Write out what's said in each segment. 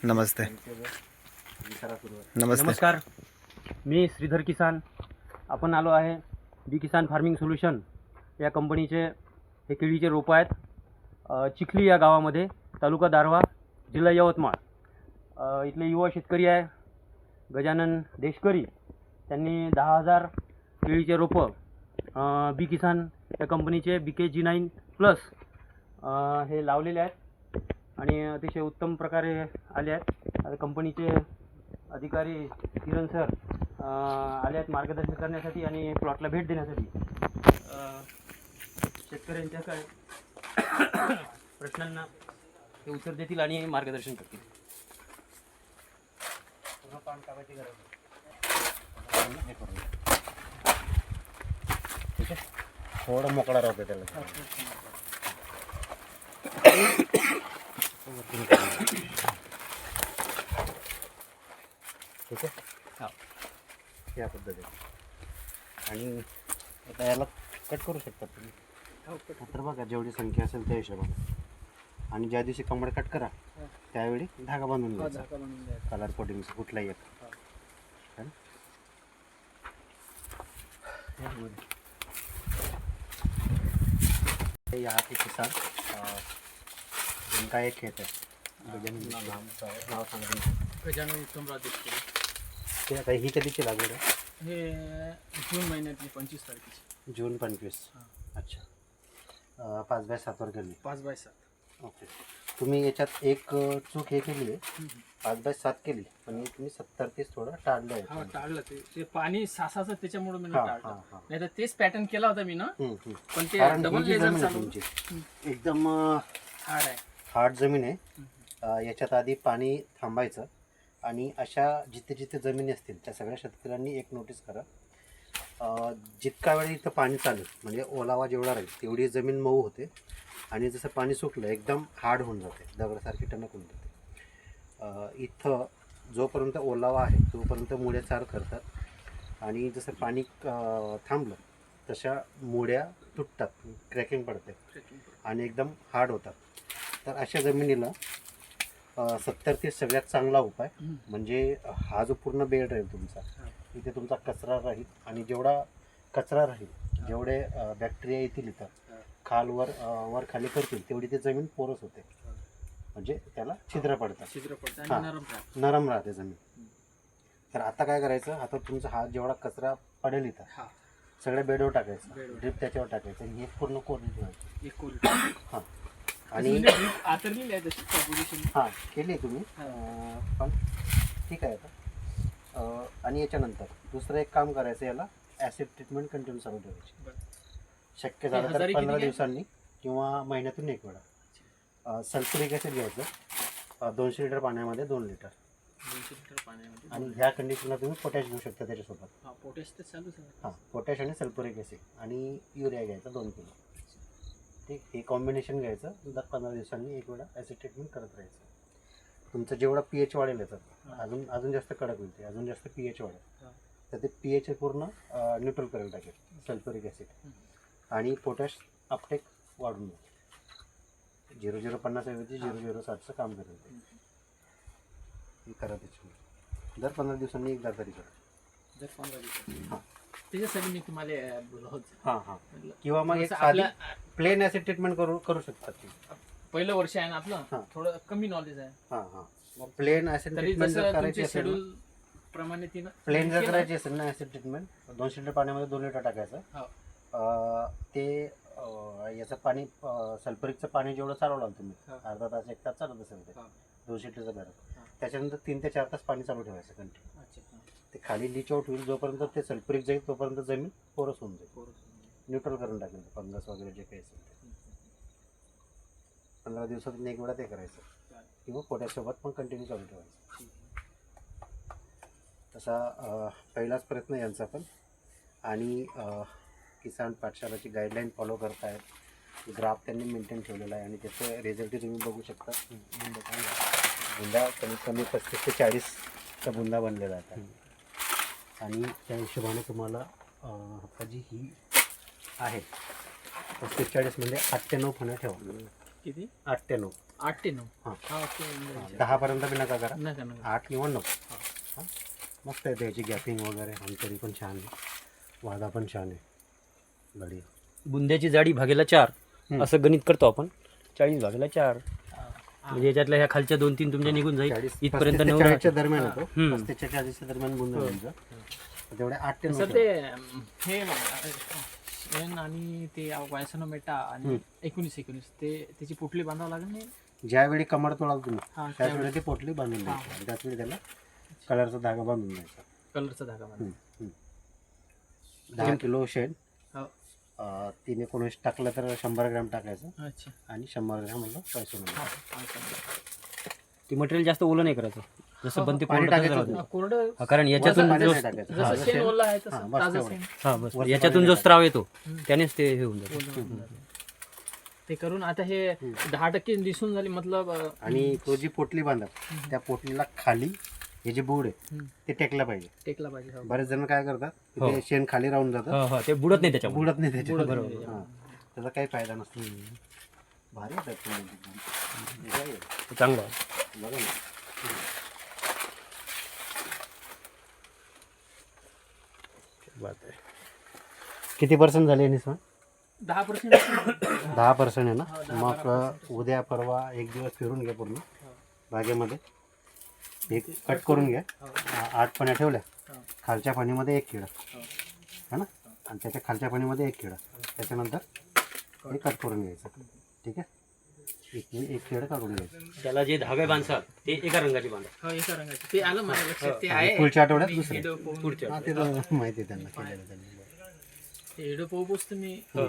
नमस्ते. नमस्ते. नमस्कार, मी श्रीधर किसान. आपण आलो आहे बी किसान फार्मिंग सोल्युशन या कंपनीचे हे केळीचे रोपं आहेत. चिखली या गावामध्ये, तालुका दारव्हा, जिल्हा यवतमाळ. इथले युवा शेतकरी आहे गजानन देशकरी. त्यांनी 10,000 केळीचे रोपं बी किसान या कंपनीचे BKG9+ हे लावलेले आहेत आणि अतिशय उत्तम प्रकारे आले आहेत. आता कंपनीचे अधिकारी किरण सर आले आहेत मार्गदर्शन करण्यासाठी आणि प्लॉटला भेट देण्यासाठी. शेतकऱ्यांच्या काय प्रश्नांना ते उत्तर देतील आणि मार्गदर्शन करतील. थोडं मोकळा राहतो त्याला. ठीक आहे. हा, या पद्धतीने आणि आता याला कट करू शकता तुम्ही. तर बघा जेवढी संख्या असेल त्या हिशोबाने. आणि ज्या दिवशी कंबळ कट करा त्यावेळी धागा बांधून घ्यायचा. कलर कोटिंगचा कुठलाही एक. यहाँ के किसान इनका एक खेत है. गजानन उत्तमराव देशकरी. ते आता ही कधीची लागवड आहे? हे जून महिन्यातली 25 तारखेची. जून 25. अच्छा. 5x7 केली. 5x7. ओके. तुम्ही याच्यात एक चूक हे केली आहे. 5x7 केली पण हे तुम्ही 70-30 थोडं टाळलं आहे. हा, टाळलं ते पाणी सासाचं, त्याच्यामुळे मी हा, टाळलं. हा, हा. नाही तर तेच पॅटर्न केला होता मी ना, पण ते कारण डबल ही जी लेझर जमीन आहे चालू तुमची एकदम हार्ड आहे. हार्ड जमीन आहे. याच्यात आधी पाणी थांबायचं आणि अशा जिथे जिथे जमिनी असतील त्या सगळ्या शेतकऱ्यांनी एक नोटीस करा. जितका वेळ इथं पाणी चालेल म्हणजे ओलावा जेवढा राहील तेवढी जमीन मऊ होते आणि जसं पाणी सुकलं एकदम हार्ड होऊन जाते, दगडासारखी टणक होऊन जाते. इथं जोपर्यंत ओलावा आहे तोपर्यंत मुळ्या चार करतात आणि जसं पाणी थांबलं तशा मुळ्या तुटतात, क्रॅकिंग पडते आणि एकदम हार्ड होतात. तर अशा जमिनीला 70-30 सगळ्यात चांगला उपाय. म्हणजे हा जो पूर्ण बेड राहील तुमचा, इथे तुमचा कचरा राहील आणि जेवढा कचरा राहील, जेवढे बॅक्टेरिया येतील इथं खालवर वर खाली करतील तेवढी ती जमीन पोरस होते. म्हणजे त्याला छिद्र पडतात. हां, नरम राहते जमीन. तर आता काय करायचं, आता तुमचा हा जेवढा कचरा पडेल इथं सगळ्या बेडवर टाकायचं, ड्रिप त्याच्यावर टाकायचं आणि हे पूर्ण कोरडी ठेवायची. हां, आणि हां केली तुम्ही पण ठीक आहे आता. आणि याच्यानंतर दुसरं एक काम करायचं, याला ॲसिड ट्रीटमेंट कंटिन्यू चालू ठेवायची. शक्य झालं तर 15 दिवसांनी किंवा महिन्यातून एक वेळा. सल्फ्युरिक ॲसिड घ्यायचं 200 लिटर पाण्यामध्ये 2 लिटर. 200 लिटर पाण्यामध्ये. आणि ह्या कंडिशनला तुम्ही पोटॅश घेऊ शकता त्याच्यासोबत. पोटॅश तर चालूच आहे. हां, पोटॅश आणि सल्फ्युरिक ॲसिड आणि युरिया घ्यायचा 2 किलो. ठीक, हे कॉम्बिनेशन घ्यायचं. दर 15 दिवसांनी एक वेळा ॲसिड ट्रीटमेंट करत राहायचं. तुमचं जेवढा pH वाढेल याच्यात अजून जास्त कडक होईल ते, अजून जास्त pH वाढेल. तर ते pH पूर्ण न्यूट्रल करायला टाकेल सल्फ्युरिक ॲसिड. आणि पोटॅश अपटेक वाढून जाईल. 0050 ऐवजी 0060चं काम करेल ते. करा त्याच्यामुळे दर 15 दिवसांनी एकदा तरी करा. जर 15 दिवसांनी. हां, त्याच्यासाठी मी तुम्हाला बोललो होतो. हां हां. किंवा मग एक आपल्या प्लेन ॲसिड ट्रीटमेंट करू शकतात ती. पहिलं वर्ष आहे ना हां. आपलं, थोडं कमी नॉलेज आहे. हां हां. मग प्लेन ॲसिड तरी ट्रीटमेंट जर जसं करायची तुमच्या असेल ना, शेड्यूल प्रमाणे तिनं प्लेन जर करायची असेल ना ॲसिड ट्रीटमेंट, 200 लिटर पाण्यामध्ये 2 लिटर टाकायचं. ते याचं पाणी सल्फ्युरिकचं पाणी जेवढं चालवलं तुम्ही, अर्धा तास 1 तास चालत असेल ते 200 लिटरचं बॅरल, त्याच्यानंतर 3 ते 4 तास पाणी चालू ठेवायचं कंटिन्यू. ते खाली लीच आउट होईल. जोपर्यंत ते सल्फ्युरिक जाईल तोपर्यंत जमीन पोरस होऊन जाईल. न्यूट्रल करून टाकेल फंगस वगैरे जे काही असेल ते. 15 दिवसातून एक वेळा ते करायचं किंवा पोटॅशसोबत पण कंटिन्यू चालू ठेवायचं. तसा पहिलाच प्रयत्न यांचा पण. आणि किसान पाठशालाची गाईडलाईन फॉलो करतायत. ग्राफ त्यांनी मेंटेन ठेवलेला आहे आणि त्याचे रिझल्टही तुम्ही बघू शकता. बुंदा कमीत कमी 35 ते 40चा बुंदा बनलेला आहे. आणि त्या हिशोबाने तुम्हाला आता जी ही आहे 35-40 म्हणजे 8 ते 9 फणं ठेवा. किती 8 ते 9. 8 ते 9. हां. हा ओके. 10 पर्यंत बी नका करा, नका नका. 8 किंवा 9. हां, मस्त आहे त्याची गॅपिंग वगैरे, अंतरी पण छान आहे, वादा पण छान आहे, बढिया. बुंद्याची जाडी भागेला 4 हम्म. असं गणित करतो आपण. 40 भागेला 4 हा. म्हणजे याच्यातल्या ह्या खालच्या 2-3 तुमच्या निघून जाईल. 40 इथपर्यंत 35 ते 9 40च्या दरम्यान येतो. हम्म. 35 ते 40च्या दरम्यान बुंद हो. घ्यायचं. तेवढे 8 ते 9 सर ते हे शेण आणि ते वायसोनोमेटा आणि हम्म. 19 ते त्याची पोटली बांधावं लागेल नाही. ज्यावेळी कमर तोडाल तुम्ही हा त्याच वेळी ती पोटली बांधून हा. द्यायची आणि त्याच वेळी त्याला कलरचा धागा बांधून द्यायचा. कलरचा धागा बांधा. 10 किलो शेण हो. 319 टाकलं तर 100 ग्रॅम टाकायचं अच्छा. आणि 100 ग्रॅम म्हणलं पैसे हा, हा, ते मटेरियल जास्त ओलं नाही करायचं. जसं हो, पण ते पाणी कोरडं टाकायचं. राहतं. हा, कोरडं हा, कारण याच्यातून पाणी जो नाही टाकायचं. जसं ताजं शेण शेण. ओलं आहे हा, तसं बस ताजं तेवढं. शेण हा बस वरचं याच्यातून पाणी जो नाही स्त्राव येतो हम्म. त्यानेच ते हे होऊन जातं. ओलं होऊन जातं. ते करून आता हे 10% दिसून झाली मतलब आणि तो जी पोटली बांधा त्या पोटलीला खाली हे जे बोर्ड आहे हम्म. ते टेकलं पाहिजे. टेकला पाहिजे. हो. बरेच जण काय करतात की हो. ते शेण खाली राहून जातं, हा हा ते बुडत नाही त्याच्यामध्ये. बुडत नाही त्याच्यात. बुडत नाही बरोबर. त्याच्यात. हां. त्याचा काही फायदा नसतो. भारी आहे त्यात पण. हे काय आहे? ते चांगलं आहे. बघा ना. किती पर्सेंट झाले निस्मा? 10% 10% आहे ना. हो, 10-12% मग उद्या परवा एक दिवस फिरून घ्या पूर्ण बागेमध्ये. एक कट करून घ्या. 8 पाण्या ठेवल्या, हो. खालच्या पाणीमध्ये 1 किडा हो. है ना, आणि त्याच्या खालच्या पाणीमध्ये 1 किडा, त्याच्यानंतर हे कट करून घ्यायचं. ठीक आहे, एक किडा काढून घ्यायचं. त्याला जे धागे बांधतात ते एका रंगाचे बांधा. हो, एका रंगाचे. ते आलं माझ्या लक्षात. ते आणि आहे. पुढच्या आठवड्यात मी दुसरं. व्हिडिओ पाहून- पुढच्या हां, ते तर माहिती आहे त्यांना, केलेलं त्यांनी. ते व्हिडिओ पाहूच तुम्ही हो.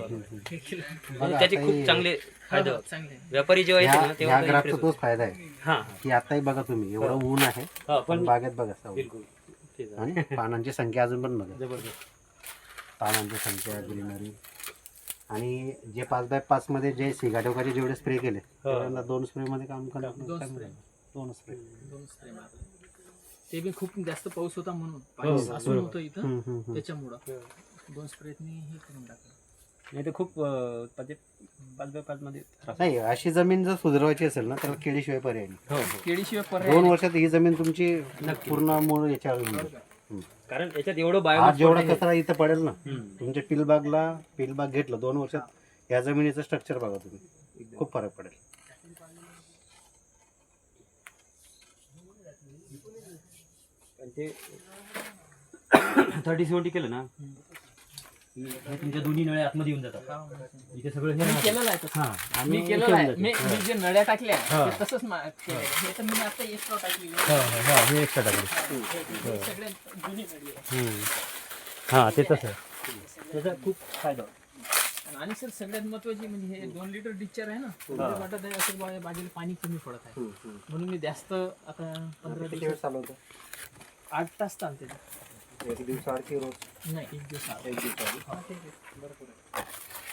हे केलं. बघा, त्याचे आता खूप हे- चांगले फायदे हो, होतात. चांगले. व्यापारी जेव्हा येते ना ह्या तेव्हा ग्राफचा impress तोच फायदा आहे होतात. हा की आताही बघा तुम्ही एवढं ऊन आहे हा पण पण बागेत बघा सावली. बिलकुल तेच आहे. आणि पानांची संख्या अजून पण बघा, जबरदस्त. पानांची संख्या, ग्रीनरी. आणि जे 5x5 मध्ये जे सिगाटोकाचे जेवढे स्प्रे केले त्यांना 2 स्प्रे मध्ये काम करत नाही. 2 काय स्प्रे. म्हणतात? 2 स्प्रे. 2 स्प्रे मारले. ते बी खूप जास्त पाऊस होता म्हणून हो, पाणी साचून बरोबर. होतं इथं हम्म. त्याच्यामुळं 2 स्प्रेतनी हे करून टाकलं. नाही तर खूप म्हणजे 5x5 मध्ये त्रास. नाही, अशी जमीन जर सुधारवायची असेल ना तर केळीशिवाय पर्याय नाही. हो हो केळीशिवाय पर्याय 2 वर्षात ही जमीन तुमची पूर्ण मूळ याच्यावर येऊन जाईल. कारण याच्यात एवढं आज बायोमास जेवढा कचरा इथं पडेल ना, हम्म. तुमच्या पिलबाग घेतलं 2 वर्षात या जमिनीचं स्ट्रक्चर बघा तुम्ही, खूप फरक पडेल. पण ते 30-70 केलं ना की हे तुमच्या दोन्ही नळ्या आतमध्ये येऊन जातात. इथे सगळं हे मी राहतं. केलेलं आहे तसं. हा आणि मी इथे केलेलं येऊन आहे. जातं. मी जे नळ्या टाकल्या हा. ते तसंच केलं. हे तर मी आता एक्स्ट्रा टाकली. हा, हा, हा, हे एक्स्ट्रा टाकलं. हे सगळे जुनी नळी आहे. हम्म. हा ते तसं आहे. त्याचा खूप फायदा होतो. आणि सर सगळ्यात महत्वाची म्हणजे हे 2 लिटर डिस्चार्ज आहे ना, मला वाटत आहे असं बाजूला पाणी कमी पडत आहे म्हणून मी जास्त आता 15 किती वेळ दिवस चालवतो? 8 तास चालते ते. एक दिवसाआड की रोज? नाही, एक दिवस आड. एक दिवसाआड. हा, ठीक आहे. बरोबर आहे.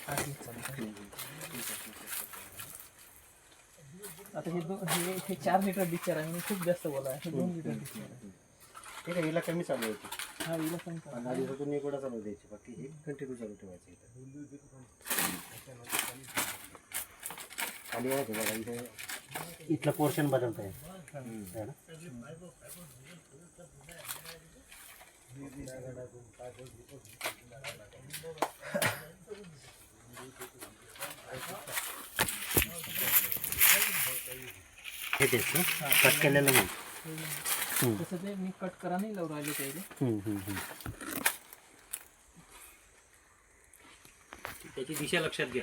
8 दिवस चालते. आता हे 4 लिटर डिस्चार्ज आहे म्हणून खूप जास्त बोला आहे. हे 2 लिटर डिस्चार्ज आहे. ठीक आहे, हिला कमी चालवायची. हा, हिला पण चालते. 15 दिवसातून एक वेळा चालू द्यायची, बाकी हे कंटिन्यू चालू ठेवायचं इथं. खाली आहे बघा इथे, इथलं पोर्शन बदलता येईल है ना. हे तेच ना कट केलेलं नाही. तसं ते मी कट करा नाही लावून राहिले त्याला. त्याची दिशा लक्षात घ्या.